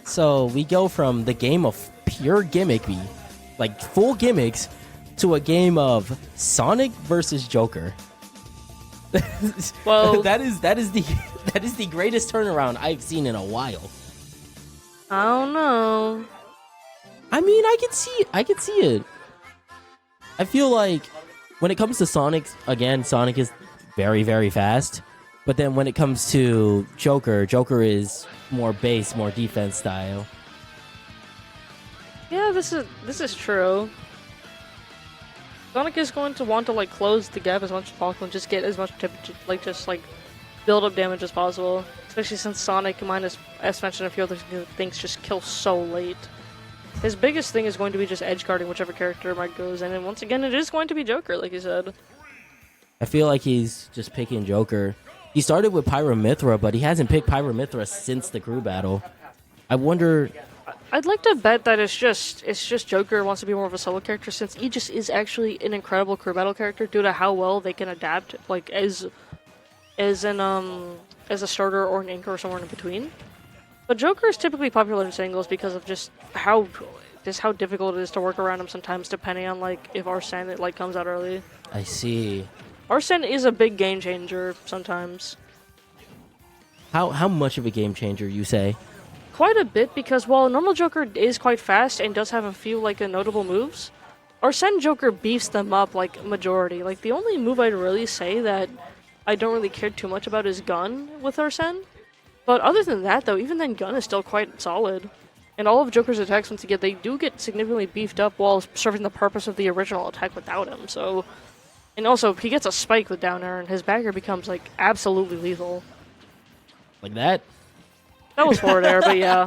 So we go from the game of pure gimmicky, like full gimmicks, to a game of Sonic versus Joker. Well, that is the greatest turnaround I've seen in a while. I don't know. I mean, I can see it. I feel like when it comes to Sonic, again, Sonic is very, very fast. But then when it comes to Joker, Joker is more base, more defense style. Yeah, this is true. Sonic is going to want to like close the gap as much as possible and just get as much build up damage as possible. Especially since Sonic, minus as mentioned a few other things, just kill so late. His biggest thing is going to be just edge guarding whichever character Mike goes in, and once again it is going to be Joker, like you said. I feel like he's just picking Joker. He started with Pyramithra, but he hasn't picked Pyramithra since the crew battle. I wonder. I'd like to bet that it's just Joker wants to be more of a solo character, since he just is actually an incredible crew battle character due to how well they can adapt, like as a starter or an anchor or somewhere in between. But Joker is typically popular in singles because of just how difficult it is to work around him sometimes, depending on like if Arsene comes out early. I see. Arsene is a big game changer sometimes. How much of a game changer, you say? Quite a bit, because while normal Joker is quite fast and does have a few notable moves, Arsene Joker beefs them up like majority. Like the only move I'd really say that I don't really care too much about is Gun with Arsene. But other than that though, even then Gun is still quite solid. And all of Joker's attacks, once again, they do get significantly beefed up while serving the purpose of the original attack without him. So, and also he gets a spike with down air and his back air becomes like absolutely lethal. Like that? That was forward air, but yeah.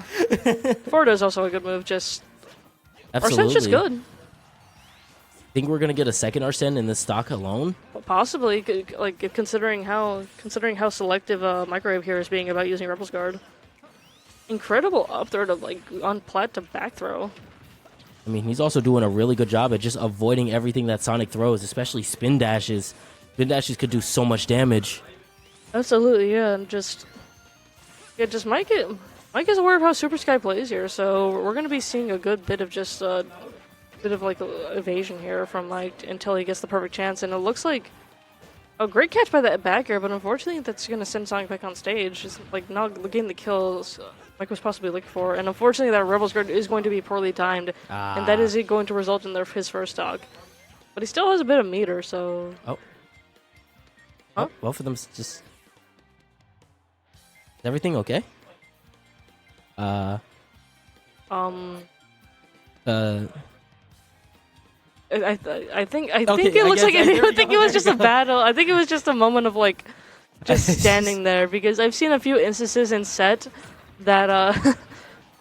Forward air is also a good move, just... Absolutely. Arsene's just good. Think we're gonna get a second Arsene in this stock alone? Possibly, considering how selective Mikerowave here is being about using Rebel's Guard. Incredible up throw to, on plat to back throw. I mean, he's also doing a really good job at just avoiding everything that Sonic throws, especially spin dashes. Spin dashes could do so much damage. Absolutely, yeah, and just Mike is aware of how Super Sky plays here, so we're going to be seeing a good bit of just evasion here from Mike until he gets the perfect chance, and it looks like a great catch by that back air, but unfortunately that's going to send Sonic back on stage. Just not getting the kills Mike was possibly looking for, and unfortunately that Rebel's Guard is going to be poorly timed, and that is going to result in his first stock. But he still has a bit of meter, so... Oh. Huh? Well, for them, just... Is everything okay? I think it looks like I think it was just a battle. I think it was just a moment of just standing there, because I've seen a few instances in set that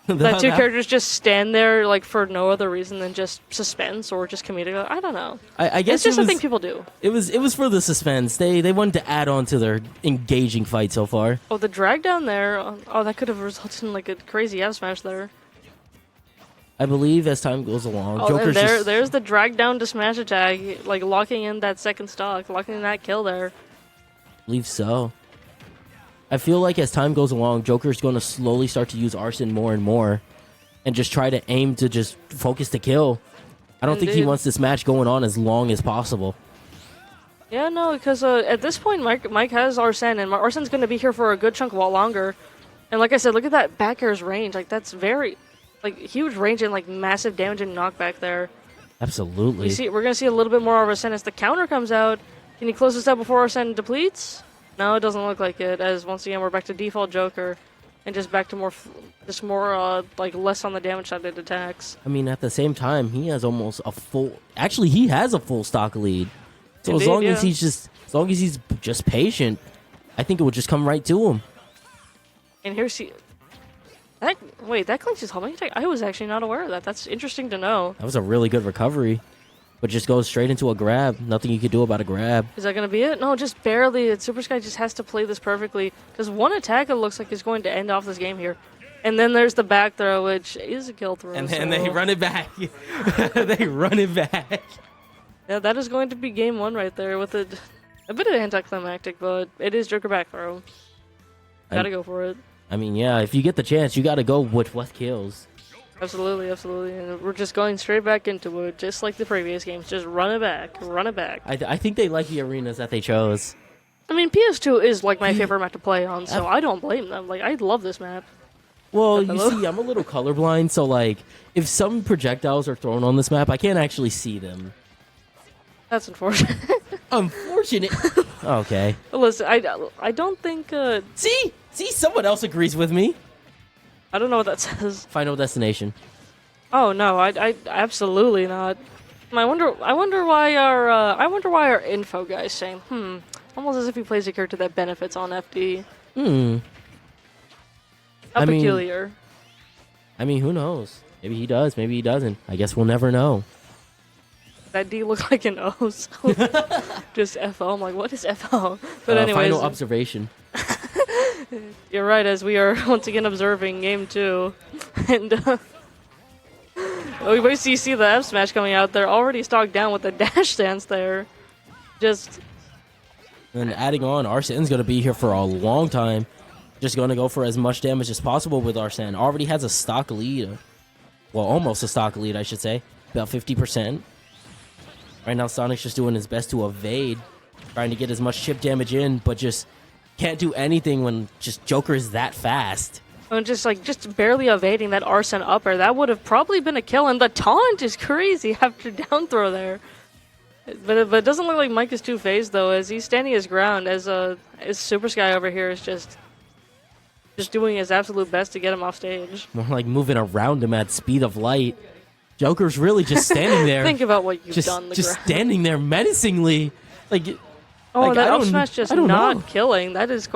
that two characters just stand there for no other reason than just suspense or just comedic. I don't know. I guess it's just something people do. It was for the suspense. They wanted to add on to their engaging fight so far. Oh, the drag down there. Oh, that could have resulted in a crazy F smash there. I believe as time goes along, Joker's there's the drag down to smash attack, locking in that second stock, locking in that kill there. I believe so. I feel like as time goes along, Joker's going to slowly start to use Arsene more and more and just try to aim to just focus the kill. I don't think he wants this match going on as long as possible. Yeah, no, because at this point, Mike has Arsene, and Arsene's going to be here for a good chunk while longer. And like I said, look at that back air's range. That's very, huge range and, massive damage and knockback there. Absolutely. We're going to see a little bit more of Arsene as the counter comes out. Can he close this out before Arsene depletes? No, it doesn't look like it, as once again we're back to default Joker and just back to more less on the damage side of attacks. I mean, at the same time, he has almost a full... Actually, he has a full stock lead. So Indeed, as long as he's just patient, I think it would just come right to him. And here's that clinches his homing attack. I was actually not aware of that. That's interesting to know. That was a really good recovery. But just goes straight into a grab. Nothing you could do about a grab. Is that going to be it? No, just barely. Super Sky just has to play this perfectly. Because one attack, it looks like, is going to end off this game here. And then there's the back throw, which is a kill throw. And then they run it back. They run it back. Yeah, that is going to be game one right there with a bit of anticlimactic, but it is Joker back throw. Gotta go for it. I mean, yeah, if you get the chance, you got to go with what kills. Absolutely, absolutely. And we're just going straight back into it, just like the previous games. Just run it back, run it back. I think they like the arenas that they chose. I mean, PS2 is like my favorite map to play on, so I don't blame them. Like, I love this map. Well, you see, I'm a little colorblind, so like, if some projectiles are thrown on this map, I can't actually see them. That's unfortunate. Unfortunate. Okay. Listen, I don't think. See, someone else agrees with me. I don't know what that says. Final destination. Oh no, I absolutely not. I wonder why our info guy is saying almost as if he plays a character that benefits on FD. How peculiar. I mean, who knows? Maybe he does. Maybe he doesn't. I guess we'll never know. That D looked like an O. So just FO. I'm like, what is FO? But anyways, final observation. You're right. As we are once again observing game 2, and we basically see the F smash coming out. They're already stocked down with the dash dance there. Just. And adding on, Arsene's going to be here for a long time. Just going to go for as much damage as possible with Arsene. Already has a stock lead. Well, almost a stock lead, I should say. About 50%. Right now, Sonic's just doing his best to evade. Trying to get as much chip damage in, but just can't do anything when just Joker is that fast. And just barely evading that Arsene upper. That would have probably been a kill. And the taunt is crazy after down throw there. But it doesn't look like Mike is too phased, though, as he's standing his ground, as Supersky over here is just doing his absolute best to get him off stage. More like moving around him at speed of light. Joker's really just standing there. Think about what you've done. Just standing there menacingly. That up smash just not killing. That is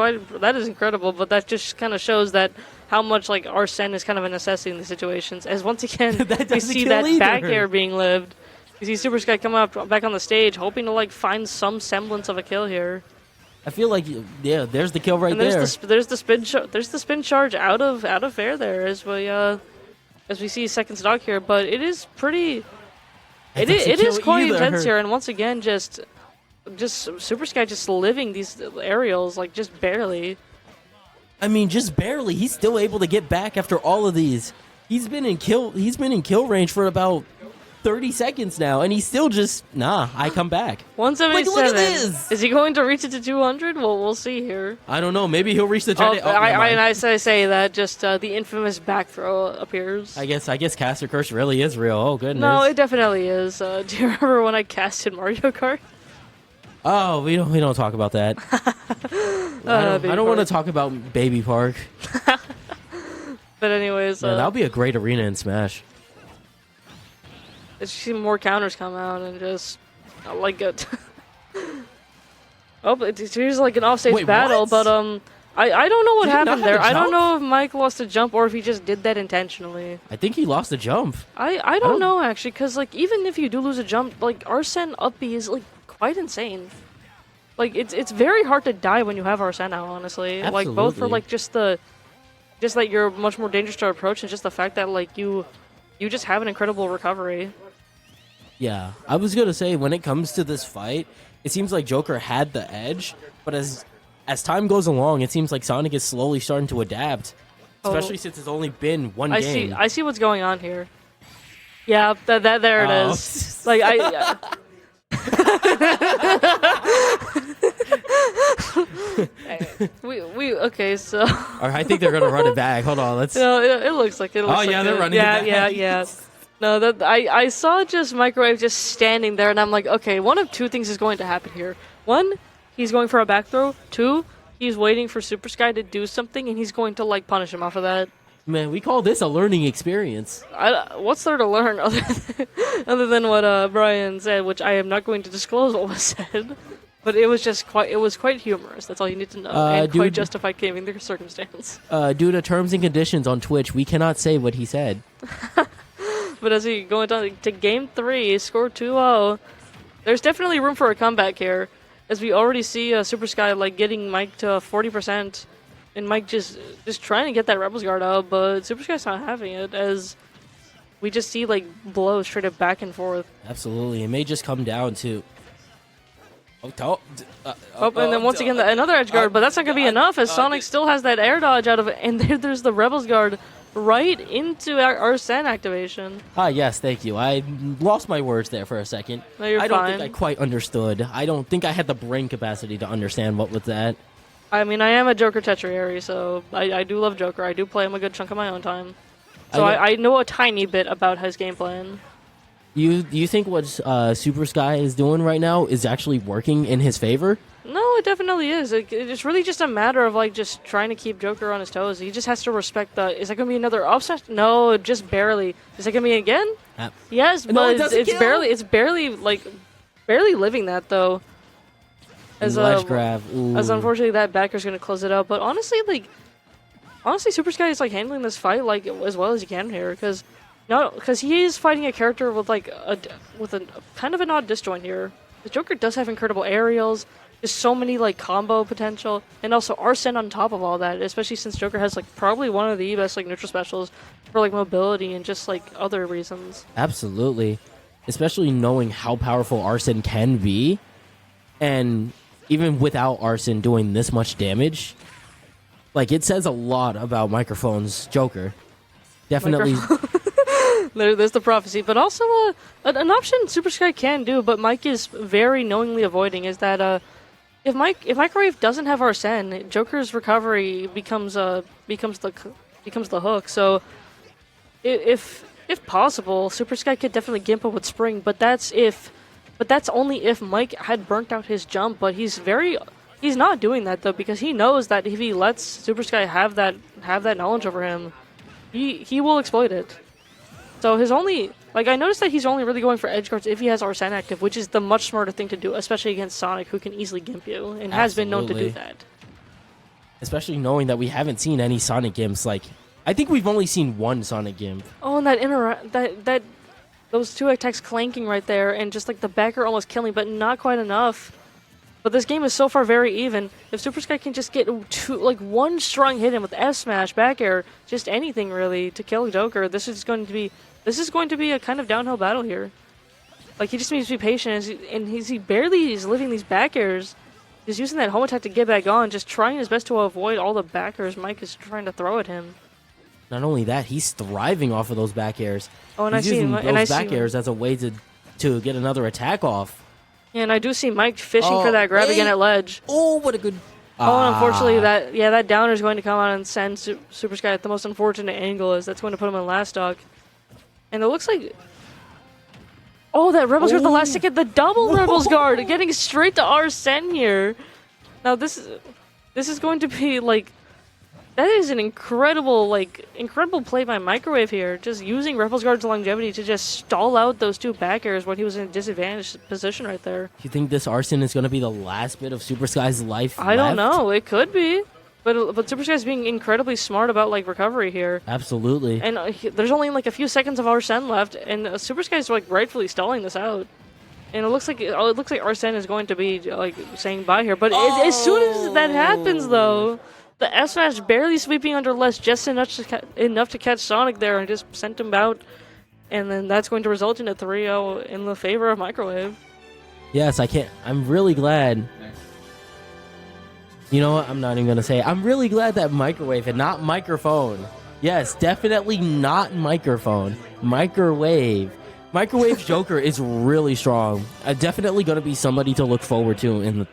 incredible, but that just kind of shows that how much like Arsene is kind of a necessity in the situations. As once again, we see that back air being lived. You see Supersky come up back on the stage, hoping to like find some semblance of a kill here. I feel like there's the kill right there. There's the spin charge out of air there as we see second stock here, but it is pretty. It is quite intense here, and once again, just Supersky just living these aerials like just barely. I mean, just barely. He's still able to get back after all of these. He's been in kill range for about 30 seconds now, and he's still just, I come back. 177. Look at this. Is he going to reach it to 200? Well, we'll see here. I don't know. Maybe he'll reach the I say that just the infamous back throw appears. I guess Caster Curse really is real. Oh, goodness. No, it definitely is. Do you remember when I casted Mario Kart? Oh, we don't talk about that. I don't want to talk about Baby Park. But anyways, that'll be a great arena in Smash. See more counters come out and just like it. Here's like an offstage battle, what? but I don't know what happened there. I don't know if Mike lost a jump or if he just did that intentionally. I think he lost a jump. I don't know actually, because like even if you do lose a jump, like Arsene up B is like quite insane. Like it's very hard to die when you have Arsene out, honestly. Absolutely. Like both for like just that you're much more dangerous to approach, and just the fact that like you just have an incredible recovery. Yeah, I was going to say, when it comes to this fight, it seems like Joker had the edge, but as time goes along, it seems like Sonic is slowly starting to adapt, especially since it's only been one game. I see what's going on here. Yeah, there it is. Like, okay, so... I think they're going to run it back. Hold on, let's... No, it looks like it. They're running it back. Yeah. No, I saw just Mikerowave just standing there, and I'm like, okay, one of two things is going to happen here. One, he's going for a back throw. Two, he's waiting for Supersky to do something, and he's going to like punish him off of that. Man, we call this a learning experience. What's there to learn other than what Brian said, which I am not going to disclose what was said, but it was quite humorous. That's all you need to know, and quite justified given the circumstance. Due to terms and conditions on Twitch, we cannot say what he said. But as we go into game 3, score 2-0, there's definitely room for a comeback here, as we already see Supersky like getting Mike to 40%, and Mike just trying to get that Rebels Guard out, but Supersky's not having it, as we just see like blows straight up back and forth. Absolutely, it may just come down to And then once again, another edge guard, but that's not going to be enough as Sonic still has that air dodge out of it. And there's the Rebels guard right into our Arsene activation. Yes, thank you. I lost my words there for a second. No, you're I don't fine. think I quite understood. I don't think I had the brain capacity to understand what was that. I mean, I am a Joker Tetrairy, so I do love Joker. I do play him a good chunk of my own time. So I know a tiny bit about his game plan. You think what Super Sky is doing right now is actually working in his favor? No, it definitely is. It's really just a matter of like just trying to keep Joker on his toes. He just has to respect the. Is that going to be another offset? No, just barely. Is that going to be again? Yes, but No, it's barely living that though. As grab. As unfortunately that backer's going to close it out. But honestly, Super Sky is like handling this fight like as well as he can here because he is fighting a character with like a kind of an odd disjoint here. The Joker does have incredible aerials. There's so many like combo potential, and also Arsene on top of all that. Especially since Joker has like probably one of the best like neutral specials for like mobility and just like other reasons. Absolutely, especially knowing how powerful Arsene can be, and even without Arsene doing this much damage, like it says a lot about Microphone's Joker. Definitely. There's the prophecy, but also an option Super Sky can do, but Mike is very knowingly avoiding is that if Mikerowave doesn't have Arsene, Joker's recovery becomes the hook. So if possible, Super Sky could definitely gimp up with Spring, but that's only if Mike had burnt out his jump. But he's not doing that though because he knows that if he lets Super Sky have that knowledge over him, he will exploit it. So I noticed that he's only really going for edge guards if he has Arsene active, which is the much smarter thing to do, especially against Sonic, who can easily gimp you, and has been known to do that. Especially knowing that we haven't seen any Sonic gimps. Like, I think we've only seen one Sonic gimp. Oh, and those two attacks clanking right there, and just like the backer almost killing, but not quite enough. But this game is so far very even. If Super Sky can just get one strong hit in with F smash, back air, just anything really to kill Joker, this is going to be a kind of downhill battle here. Like he just needs to be patient, he barely is living these back airs. He's using that home attack to get back on, just trying his best to avoid all the backers Mike is trying to throw at him. Not only that, he's thriving off of those back airs. Oh, and he's using those back airs as a way to get another attack off. Yeah, and I do see Mike fishing for that grab again at ledge. Oh, what a good... Oh, and unfortunately, that downer is going to come out and send Super Sky at the most unfortunate angle, as that's going to put him in last stock. And it looks like... Oh, that Rebels Guard, the last second, the double Rebels Guard, getting straight to Arsene here. Now, this is going to be, like... That is an incredible play by Mikerowave here, just using Rebels Guard's longevity to just stall out those two back airs when he was in a disadvantaged position right there. You think this Arsene is going to be the last bit of Super Sky's life I don't know. It could be. But Super Sky's being incredibly smart about recovery here. Absolutely. And there's only a few seconds of Arsene left, and Super Sky's rightfully stalling this out. And it looks like Arsene is going to be saying bye here. But as soon as that happens, though, the F smash barely sweeping under less, just enough to catch Sonic there and just sent him out. And then that's going to result in a 3-0 in the favor of Mikerowave. Yes, I'm really glad. You know what? I'm not even going to say it. I'm really glad that Mikerowave and not Microphone. Yes, definitely not Microphone. Mikerowave. Mikerowave Joker is really strong. Definitely going to be somebody to look forward to